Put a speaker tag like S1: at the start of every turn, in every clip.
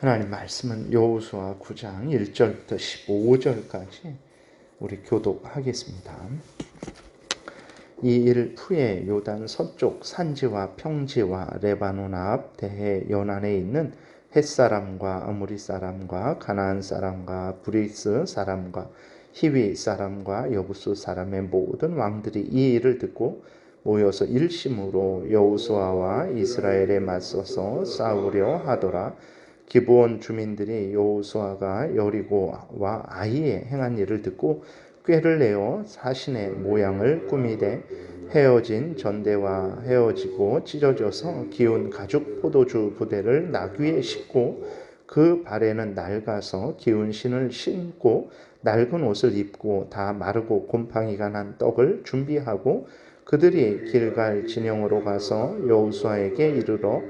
S1: 하나님 말씀은 여호수아 9장 1절부터 15절까지 우리 교독하겠습니다. 이 일 후에 요단 서쪽 산지와 평지와 레바논 앞 대해 연안에 있는 헷사람과 아모리 사람과 가나안 사람과 브리스 사람과 히위 사람과 여부수 사람의 모든 왕들이 이 일을 듣고 모여서 일심으로 여호수아와 이스라엘에 맞서서 싸우려 하더라. 기브온 주민들이 여호수아가 여리고와 아이에 행한 일을 듣고 꾀를 내어 사신의 모양을 꾸미되 헤어진 전대와 헤어지고 찢어져서 기운 가죽 포도주 부대를 나귀에 싣고 그 발에는 낡아서 기운 신을 신고 낡은 옷을 입고 다 마르고 곰팡이가 난 떡을 준비하고 그들이 길갈 진영으로 가서 여호수아에게 이르러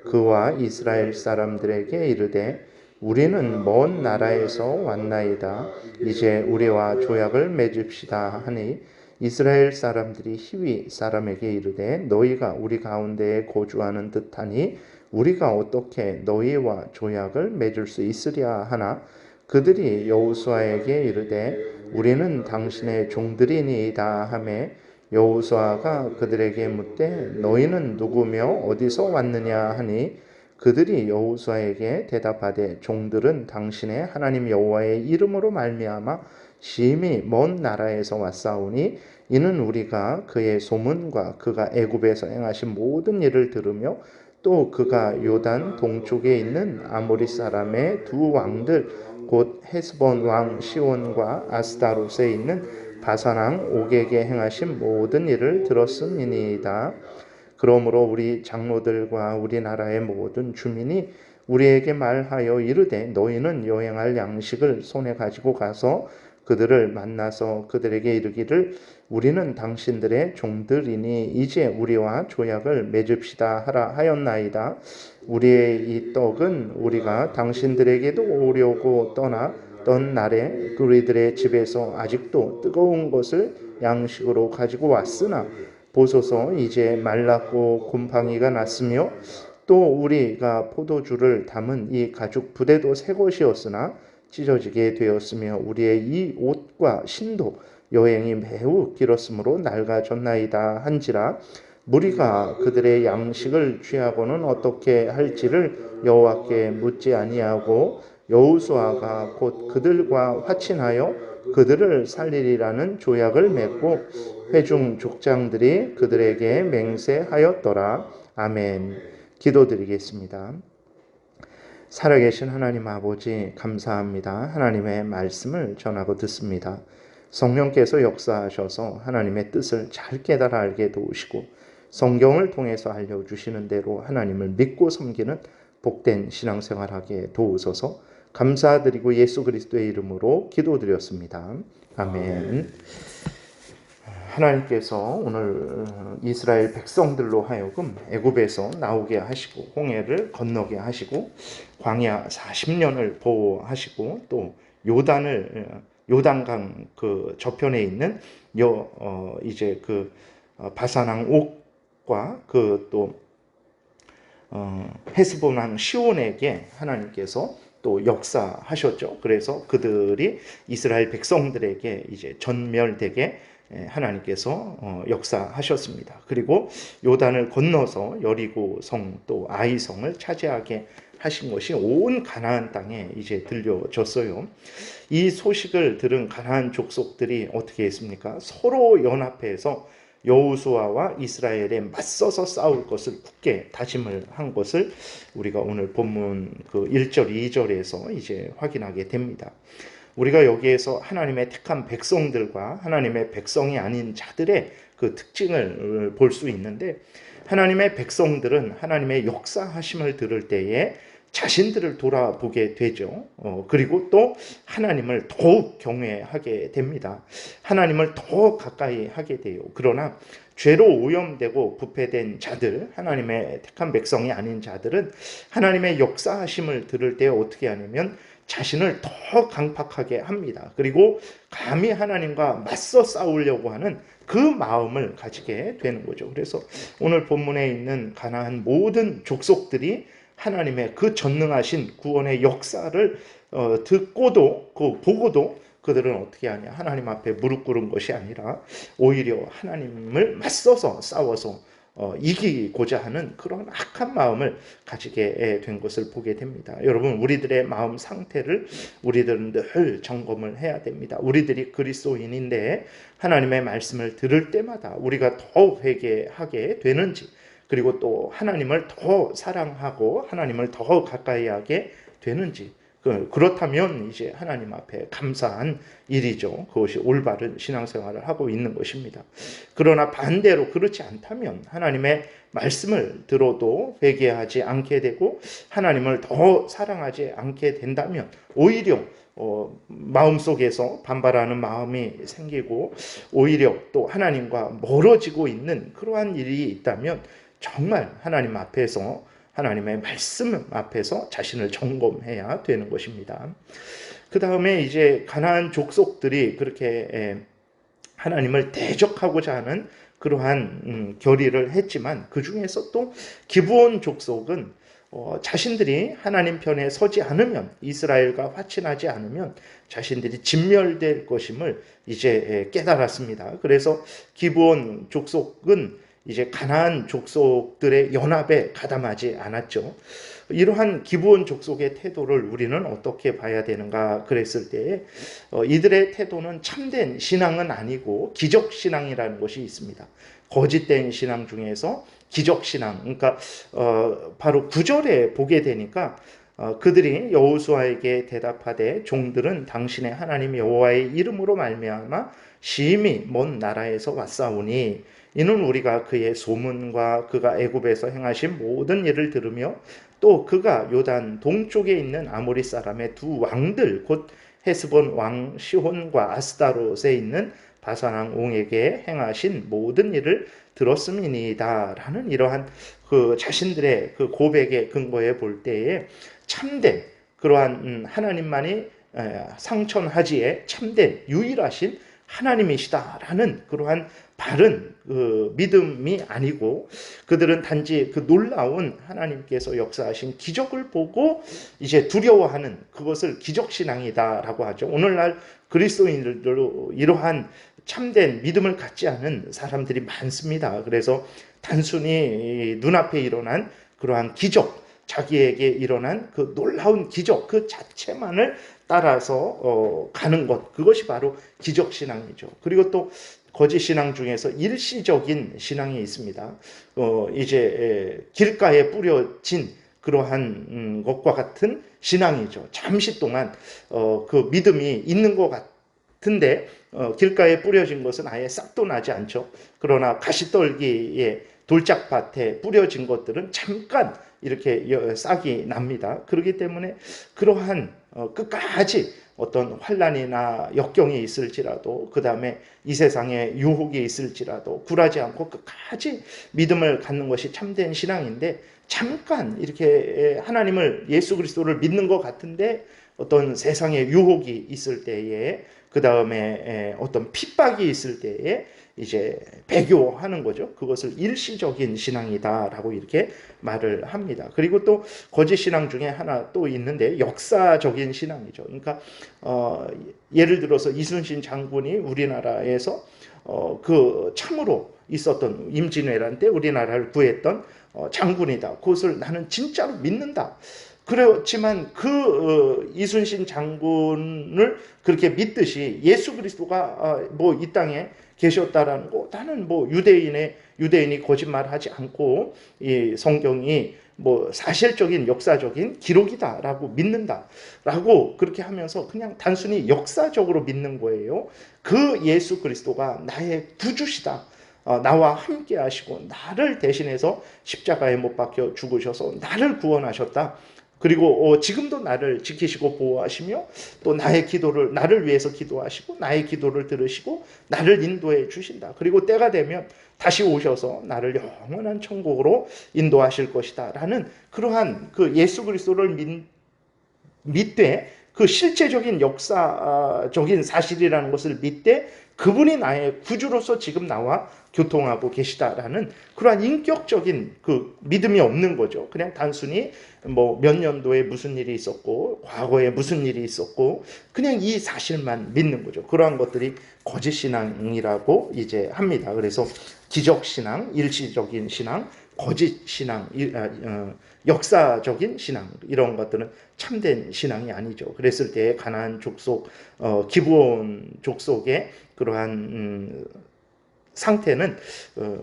S1: 그와 이스라엘 사람들에게 이르되 우리는 먼 나라에서 왔나이다. 이제 우리와 조약을 맺읍시다 하니 이스라엘 사람들이 히위 사람에게 이르되 너희가 우리 가운데에 거주하는 듯하니 우리가 어떻게 너희와 조약을 맺을 수 있으랴 하나 그들이 여호수아에게 이르되 우리는 당신의 종들이니이다 하매 여호수아가 그들에게 묻되 너희는 누구며 어디서 왔느냐 하니 그들이 여호수아에게 대답하되 종들은 당신의 하나님 여호와의 이름으로 말미암아 심히 먼 나라에서 왔사오니 이는 우리가 그의 소문과 그가 애굽에서 행하신 모든 일을 들으며 또 그가 요단 동쪽에 있는 아모리 사람의 두 왕들 곧 헤스본 왕 시온과 아스타롯에 있는 바산 왕 옥에게 행하신 모든 일을 들었음이니이다. 그러므로 우리 장로들과 우리나라의 모든 주민이 우리에게 말하여 이르되 너희는 여행할 양식을 손에 가지고 가서 그들을 만나서 그들에게 이르기를 우리는 당신들의 종들이니 이제 우리와 조약을 맺읍시다 하라 하였나이다. 우리의 이 떡은 우리가 당신들에게도 오려고 떠났던 날에 우리들의 집에서 아직도 뜨거운 것을 양식으로 가지고 왔으나 보소서 이제 말랐고 곰팡이가 났으며 또 우리가 포도주를 담은 이 가죽 부대도 새 것이었으나 찢어지게 되었으며 우리의 이 옷과 신도 여행이 매우 길었으므로 낡아졌나이다 한지라 무리가 그들의 양식을 취하고는 어떻게 할지를 여호와께 묻지 아니하고 여호수아가 곧 그들과 화친하여 그들을 살리리라는 조약을 맺고 회중 족장들이 그들에게 맹세하였더라. 아멘. 기도드리겠습니다. 살아계신 하나님 아버지 감사합니다. 하나님의 말씀을 전하고 듣습니다. 성령께서 역사하셔서 하나님의 뜻을 잘 깨달아 알게 도우시고 성경을 통해서 알려주시는 대로 하나님을 믿고 섬기는 복된 신앙생활하게 도우소서. 감사드리고 예수 그리스도의 이름으로 기도드렸습니다. 아멘. 하나님께서 오늘 이스라엘 백성들로 하여금 애굽에서 나오게 하시고 홍해를 건너게 하시고 광야 40년을 보호하시고 또 요단강 그 저편에 있는 이제 그 바산왕 옥과 그 또 헤스본 왕 시온에게 하나님께서 또 역사하셨죠. 그래서 그들이 이스라엘 백성들에게 이제 전멸되게 하나님께서 역사하셨습니다. 그리고 요단을 건너서 여리고 성 또 아이 성을 차지하게 하신 것이 온 가나안 땅에 이제 들려졌어요. 이 소식을 들은 가나안 족속들이 어떻게 했습니까? 서로 연합해서 여호수아와 이스라엘에 맞서서 싸울 것을 굳게 다짐을 한 것을 우리가 오늘 본문 그 1절 2절에서 이제 확인하게 됩니다. 우리가 여기에서 하나님의 택한 백성들과 하나님의 백성이 아닌 자들의 그 특징을 볼 수 있는데 하나님의 백성들은 하나님의 역사하심을 들을 때에 자신들을 돌아보게 되죠. 그리고 또 하나님을 더욱 경외하게 됩니다. 하나님을 더 가까이 하게 돼요. 그러나 죄로 오염되고 부패된 자들, 하나님의 택한 백성이 아닌 자들은 하나님의 역사하심을 들을 때 어떻게 하냐면 자신을 더 강팍하게 합니다. 그리고 감히 하나님과 맞서 싸우려고 하는 그 마음을 가지게 되는 거죠. 그래서 오늘 본문에 있는 가나안 모든 족속들이 하나님의 그 전능하신 구원의 역사를 듣고도 보고도 그들은 어떻게 하냐? 하나님 앞에 무릎 꿇은 것이 아니라 오히려 하나님을 맞서서 싸워서 이기고자 하는 그런 악한 마음을 가지게 된 것을 보게 됩니다. 여러분, 우리들의 마음 상태를 우리들은 늘 점검을 해야 됩니다. 우리들이 그리스도인인데 하나님의 말씀을 들을 때마다 우리가 더 회개하게 되는지, 그리고 또 하나님을 더 사랑하고 하나님을 더 가까이 하게 되는지, 그렇다면 이제 하나님 앞에 감사한 일이죠. 그것이 올바른 신앙생활을 하고 있는 것입니다. 그러나 반대로 그렇지 않다면 하나님의 말씀을 들어도 회개하지 않게 되고 하나님을 더 사랑하지 않게 된다면 오히려 마음속에서 반발하는 마음이 생기고 오히려 또 하나님과 멀어지고 있는 그러한 일이 있다면 정말 하나님 앞에서, 하나님의 말씀 앞에서 자신을 점검해야 되는 것입니다. 그 다음에 이제 가나안 족속들이 그렇게 하나님을 대적하고자 하는 그러한 결의를 했지만 그 중에서 또 기브온 족속은 자신들이 하나님 편에 서지 않으면, 이스라엘과 화친하지 않으면 자신들이 진멸될 것임을 이제 깨달았습니다. 그래서 기브온 족속은 이제 가나안 족속들의 연합에 가담하지 않았죠. 이러한 기브온 족속의 태도를 우리는 어떻게 봐야 되는가 그랬을 때 이들의 태도는 참된 신앙은 아니고 기적신앙이라는 것이 있습니다. 거짓된 신앙 중에서 기적신앙, 그러니까 바로 9절에 보게 되니까 그들이 여호수아에게 대답하되 종들은 당신의 하나님 여호와의 이름으로 말미암아 심히 먼 나라에서 왔사오니 이는 우리가 그의 소문과 그가 애굽에서 행하신 모든 일을 들으며 또 그가 요단 동쪽에 있는 아모리 사람의 두 왕들 곧 헤스본 왕 시혼과 아스다롯에 있는 바산 왕 옹에게 행하신 모든 일을 들었음이니이다 라는 이러한 그 자신들의 그 고백의 근거에 볼 때에 참된 그러한 하나님만이 상천하지에 참된 유일하신 하나님이시다라는 그러한 바른 믿음이 아니고 그들은 단지 그 놀라운 하나님께서 역사하신 기적을 보고 이제 두려워하는 그것을 기적신앙이다라고 하죠. 오늘날 그리스도인들도 이러한 참된 믿음을 갖지 않은 사람들이 많습니다. 그래서 단순히 눈앞에 일어난 그러한 기적, 자기에게 일어난 그 놀라운 기적 그 자체만을 따라서 가는 것, 그것이 바로 기적신앙이죠. 그리고 또 거짓 신앙 중에서 일시적인 신앙이 있습니다. 이제 길가에 뿌려진 그러한 것과 같은 신앙이죠. 잠시 동안 그 믿음이 있는 것 같은데 길가에 뿌려진 것은 아예 싹도 나지 않죠. 그러나 가시떨기에 돌짝밭에 뿌려진 것들은 잠깐 이렇게 싹이 납니다. 그렇기 때문에 그러한 끝까지 어떤 환난이나 역경이 있을지라도 그 다음에 이 세상에 유혹이 있을지라도 굴하지 않고 끝까지 믿음을 갖는 것이 참된 신앙인데 잠깐 이렇게 하나님을 예수 그리스도를 믿는 것 같은데 어떤 세상에 유혹이 있을 때에 그 다음에 어떤 핍박이 있을 때에 이제 배교하는 거죠. 그것을 일시적인 신앙이다라고 이렇게 말을 합니다. 그리고 또 거짓 신앙 중에 하나 또 있는데 역사적인 신앙이죠. 그러니까 예를 들어서 이순신 장군이 우리나라에서 그 참으로 있었던 임진왜란 때 우리나라를 구했던 장군이다. 그것을 나는 진짜로 믿는다. 그렇지만 그 이순신 장군을 그렇게 믿듯이 예수 그리스도가 뭐 이 땅에 계셨다라는 거, 나는 뭐 유대인이 거짓말하지 않고 이 성경이 뭐 사실적인 역사적인 기록이다라고 믿는다라고 그렇게 하면서 그냥 단순히 역사적으로 믿는 거예요. 그 예수 그리스도가 나의 구주시다. 나와 함께 하시고 나를 대신해서 십자가에 못 박혀 죽으셔서 나를 구원하셨다. 그리고 지금도 나를 지키시고 보호하시며 또 나를 위해서 기도하시고 나의 기도를 들으시고 나를 인도해 주신다. 그리고 때가 되면 다시 오셔서 나를 영원한 천국으로 인도하실 것이다 라는 그러한 그 예수 그리스도를 믿되 그 실제적인 역사적인 사실이라는 것을 믿되 그분이 나의 구주로서 지금 나와 교통하고 계시다라는 그러한 인격적인 그 믿음이 없는 거죠. 그냥 단순히 뭐 몇 년도에 무슨 일이 있었고 과거에 무슨 일이 있었고 그냥 이 사실만 믿는 거죠. 그러한 것들이 거짓 신앙이라고 이제 합니다. 그래서 기적 신앙, 일시적인 신앙, 거짓 신앙, 역사적인 신앙, 이런 것들은 참된 신앙이 아니죠. 그랬을 때 가나안 족속, 기브온 족속의 그러한 상태는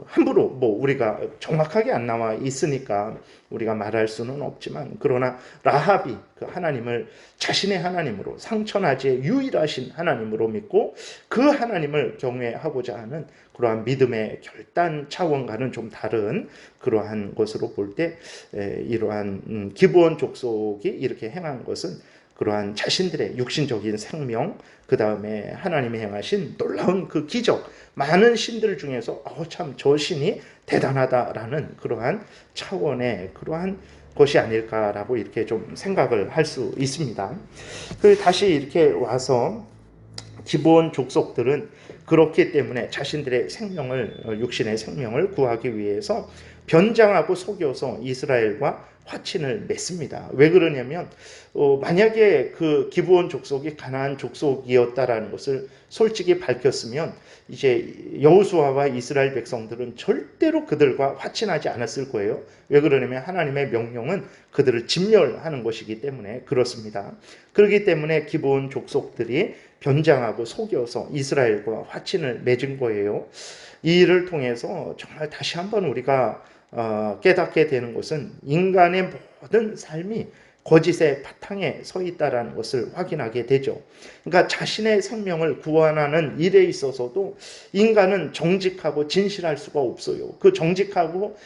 S1: 함부로 뭐 우리가 정확하게 안 나와 있으니까 우리가 말할 수는 없지만, 그러나 라합이 그 하나님을 자신의 하나님으로, 상천하지의 유일하신 하나님으로 믿고 그 하나님을 경외하고자 하는 그러한 믿음의 결단 차원과는 좀 다른 그러한 것으로 볼 때, 이러한 기브온 족속이 이렇게 행한 것은 그러한 자신들의 육신적인 생명, 그 다음에 하나님이 행하신 놀라운 그 기적, 많은 신들 중에서 참 저 신이 대단하다라는 그러한 차원의 그러한 것이 아닐까라고 이렇게 좀 생각을 할 수 있습니다. 그리고 다시 이렇게 와서 기브온 족속들은 그렇기 때문에 자신들의 생명을, 육신의 생명을 구하기 위해서 변장하고 속여서 이스라엘과 화친을 맺습니다. 왜 그러냐면 만약에 그 기브온 족속이 가나안 족속이었다라는 것을 솔직히 밝혔으면 이제 여호수아와 이스라엘 백성들은 절대로 그들과 화친하지 않았을 거예요. 왜 그러냐면 하나님의 명령은 그들을 진멸하는 것이기 때문에 그렇습니다. 그렇기 때문에 기브온 족속들이 변장하고 속여서 이스라엘과 화친을 맺은 거예요. 이 일을 통해서 정말 다시 한번 우리가 깨닫게 되는 것은 인간의 모든 삶이 거짓의 바탕에 서 있다는 것을 확인하게 되죠. 그러니까 자신의 생명을 구원하는 일에 있어서도 인간은 정직하고 진실할 수가 없어요. 그 정직하고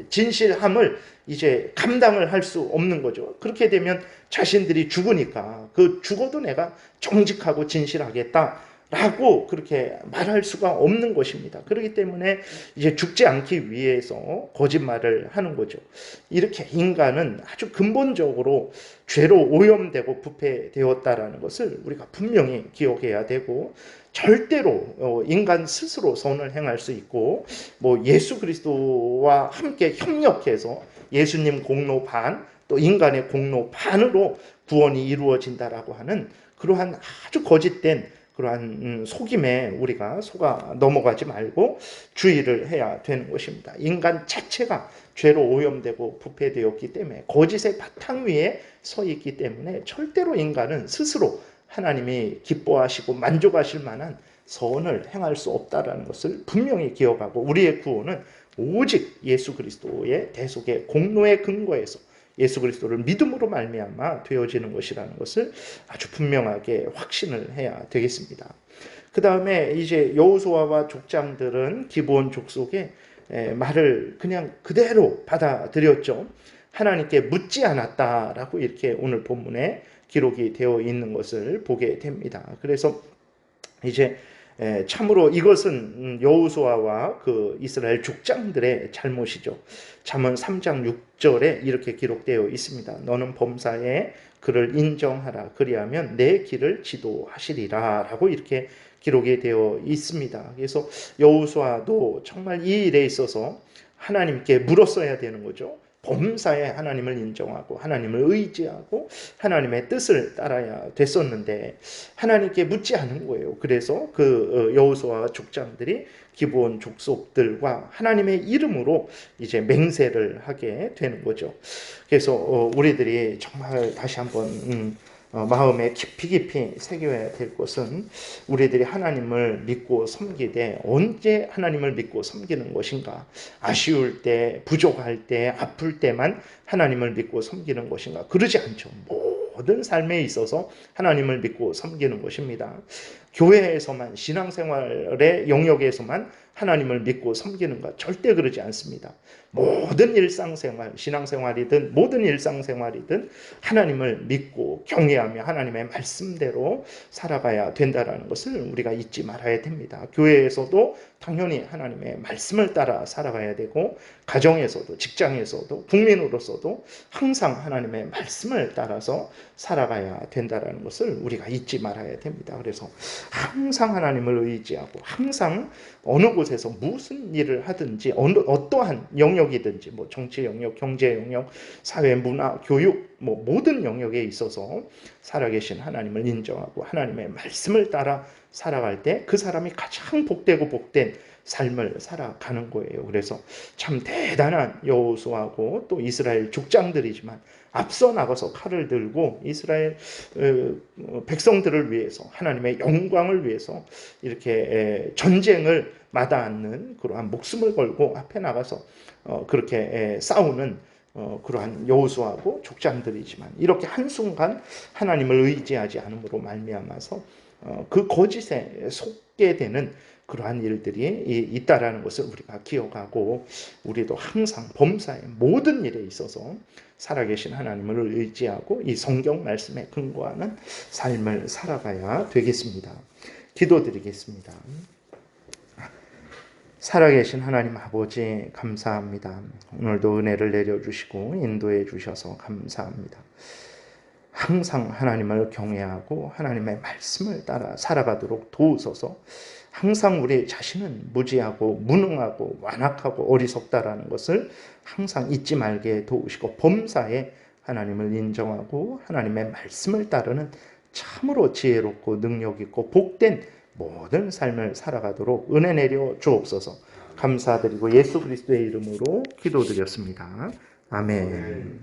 S1: 진실함을 이제 감당을 할 수 없는 거죠. 그렇게 되면 자신들이 죽으니까 그 죽어도 내가 정직하고 진실하겠다 라고 그렇게 말할 수가 없는 것입니다. 그렇기 때문에 이제 죽지 않기 위해서 거짓말을 하는 거죠. 이렇게 인간은 아주 근본적으로 죄로 오염되고 부패되었다라는 것을 우리가 분명히 기억해야 되고, 절대로 인간 스스로 선을 행할 수 있고, 뭐 예수 그리스도와 함께 협력해서 예수님 공로 반, 또 인간의 공로 반으로 구원이 이루어진다라고 하는 그러한 아주 거짓된 그러한 속임에 우리가 속아 넘어가지 말고 주의를 해야 되는 것입니다. 인간 자체가 죄로 오염되고 부패되었기 때문에, 거짓의 바탕 위에 서 있기 때문에 절대로 인간은 스스로 하나님이 기뻐하시고 만족하실 만한 선을 행할 수 없다는 것을 분명히 기억하고, 우리의 구원은 오직 예수 그리스도의 대속의 공로에 근거해서 예수 그리스도를 믿음으로 말미암아 되어지는 것이라는 것을 아주 분명하게 확신을 해야 되겠습니다. 그 다음에 이제 여호수아와 족장들은 기브온 족속의 말을 그냥 그대로 받아들였죠. 하나님께 묻지 않았다라고 이렇게 오늘 본문에 기록이 되어 있는 것을 보게 됩니다. 그래서 이제 참으로 이것은 여호수아와 그 이스라엘 족장들의 잘못이죠. 잠언 3장 6절에 이렇게 기록되어 있습니다. 너는 범사에 그를 인정하라. 그리하면 내 길을 지도하시리라 라고 이렇게 기록이 되어 있습니다. 그래서 여호수아도 정말 이 일에 있어서 하나님께 물었어야 되는 거죠. 범사에 하나님을 인정하고 하나님을 의지하고 하나님의 뜻을 따라야 됐었는데 하나님께 묻지 않은 거예요. 그래서 그 여호수아 족장들이 기브온 족속들과 하나님의 이름으로 이제 맹세를 하게 되는 거죠. 그래서 우리들이 정말 다시 한번 마음에 깊이 새겨야 될 것은, 우리들이 하나님을 믿고 섬기되 언제 하나님을 믿고 섬기는 것인가? 아쉬울 때, 부족할 때, 아플 때만 하나님을 믿고 섬기는 것인가? 그러지 않죠. 모든 삶에 있어서 하나님을 믿고 섬기는 것입니다. 교회에서만, 신앙생활의 영역에서만 하나님을 믿고 섬기는가? 절대 그러지 않습니다. 모든 일상생활, 신앙생활이든 모든 일상생활이든 하나님을 믿고 경외하며 하나님의 말씀대로 살아가야 된다는 것을 우리가 잊지 말아야 됩니다. 교회에서도 당연히 하나님의 말씀을 따라 살아가야 되고, 가정에서도 직장에서도 국민으로서도 항상 하나님의 말씀을 따라서 살아가야 된다는 것을 우리가 잊지 말아야 됩니다. 그래서 항상 하나님을 의지하고 항상 어느 곳에서 무슨 일을 하든지 어떠한 영역이든지 뭐 정치 영역, 경제 영역, 사회, 문화, 교육 모든 영역에 있어서 살아계신 하나님을 인정하고 하나님의 말씀을 따라 살아갈 때 그 사람이 가장 복되고 복된 삶을 살아가는 거예요. 그래서 참 대단한 여호수아하고 또 이스라엘 족장들이지만 앞서 나가서 칼을 들고 이스라엘 백성들을 위해서 하나님의 영광을 위해서 이렇게 전쟁을 마다않는 그러한 목숨을 걸고 앞에 나가서 그렇게 싸우는 그러한 여호수아하고 족장들이지만 이렇게 한순간 하나님을 의지하지 않음으로 말미암아서 그 거짓에 속게 되는 그러한 일들이 있다라는 것을 우리가 기억하고 우리도 항상 범사의 모든 일에 있어서 살아계신 하나님을 의지하고 이 성경 말씀에 근거하는 삶을 살아가야 되겠습니다. 기도드리겠습니다. 살아계신 하나님 아버지 감사합니다. 오늘도 은혜를 내려주시고 인도해 주셔서 감사합니다. 항상 하나님을 경외하고 하나님의 말씀을 따라 살아가도록 도우소서. 항상 우리 자신은 무지하고 무능하고 완악하고 어리석다라는 것을 항상 잊지 말게 도우시고 범사에 하나님을 인정하고 하나님의 말씀을 따르는 참으로 지혜롭고 능력있고 복된 모든 삶을 살아가도록 은혜 내려 주옵소서. 감사드리고 예수 그리스도의 이름으로 기도드렸습니다. 아멘.